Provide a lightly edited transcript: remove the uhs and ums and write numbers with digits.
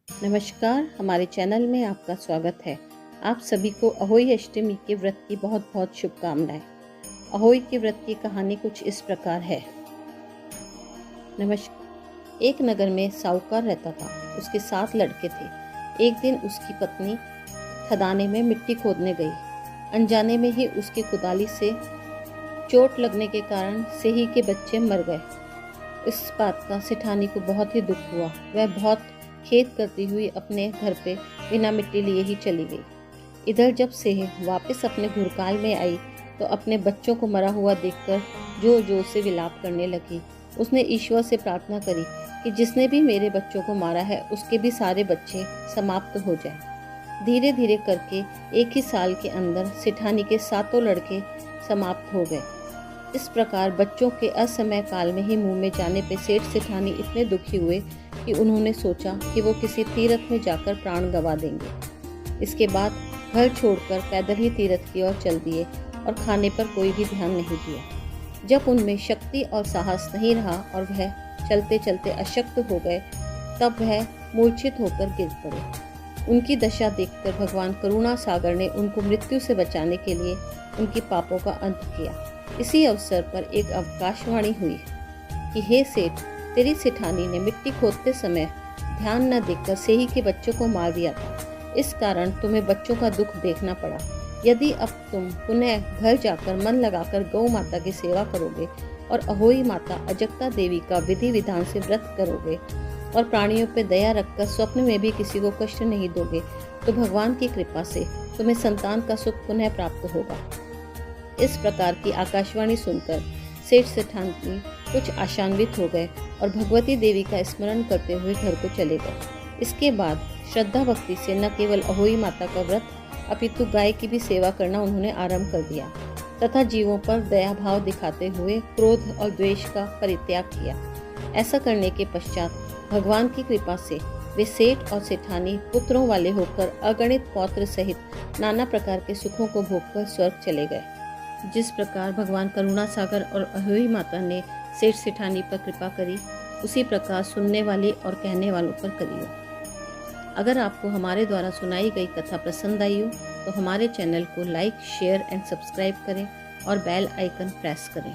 नमस्कार, हमारे चैनल में आपका स्वागत है। आप सभी को अहोई अष्टमी के व्रत की बहुत बहुत शुभकामनाएं। अहोई के व्रत की कहानी कुछ इस प्रकार है। नमस्कार। एक नगर में साहूकार रहता था। उसके 7 लड़के थे। एक दिन उसकी पत्नी खदाने में मिट्टी खोदने गई। अनजाने में ही उसकी कुदाली से चोट लगने के कारण सेही के बच्चे मर गए। इस बात का सेठानी को बहुत ही दुख हुआ। वह बहुत खेद करती हुई अपने घर पे बिना मिट्टी लिए ही चली गई। इधर जब सेह वापस अपने घुरकाल में आई तो अपने बच्चों को मरा हुआ देखकर जोर जोर से विलाप करने लगी। उसने ईश्वर से प्रार्थना करी कि जिसने भी मेरे बच्चों को मारा है उसके भी सारे बच्चे समाप्त हो जाएं। धीरे धीरे करके एक ही साल के अंदर सेठानी के 7 लड़के समाप्त हो गए। इस प्रकार बच्चों के असमय काल में ही मुंह में जाने पे सेठ सेठानी इतने दुखी हुए कि उन्होंने सोचा कि वो किसी तीर्थ में जाकर प्राण गंवा देंगे। इसके बाद घर छोड़कर पैदल ही तीर्थ की ओर चल दिए और खाने पर कोई भी ध्यान नहीं दिया। जब उनमें शक्ति और साहस नहीं रहा और वह चलते चलते अशक्त हो गए तब वह मूर्छित होकर गिर पड़े। उनकी दशा देखकर भगवान करुणा सागर ने उनको मृत्यु से बचाने के लिए उनकी पापों का अंत किया। इसी अवसर पर एक आकाशवाणी हुई कि हे सेठ, तेरी सेठानी ने मिट्टी खोदते समय ध्यान न देकर सेही के बच्चों को मार दिया था। इस कारण तुम्हें बच्चों का दुख देखना पड़ा। यदि अब तुम पुनः घर जाकर मन लगाकर गौ माता की सेवा करोगे और अहोई माता अजक्ता देवी का विधि विधान से व्रत करोगे और प्राणियों पर दया रखकर स्वप्न में भी किसी को कष्ट नहीं दोगे तो भगवान की कृपा से तुम्हें संतान का सुख पुनः प्राप्त होगा। इस प्रकार की आकाशवाणी सुनकर सेठ सेठानी कुछ आशान्वित हो गए और भगवती देवी का स्मरण करते हुए घर को चले गए। इसके बाद श्रद्धा भक्ति से न केवल अहोई माता का व्रत अपितु गाय की भी सेवा करना उन्होंने आरंभ कर दिया तथा जीवों पर दया भाव दिखाते हुए क्रोध और द्वेष का परित्याग किया। ऐसा करने के पश्चात भगवान की कृपा से वे सेठ और सेठानी पुत्रों वाले होकर अगणित पौत्र सहित नाना प्रकार के सुखों को भोगकर स्वर्ग चले गए। जिस प्रकार भगवान करुणा सागर और अहोई माता ने सेठ सेठानी पर कृपा करी उसी प्रकार सुनने वाले और कहने वालों पर करियो। अगर आपको हमारे द्वारा सुनाई गई कथा पसंद आई हो तो हमारे चैनल को लाइक, शेयर एंड सब्सक्राइब करें और बेल आइकन प्रेस करें।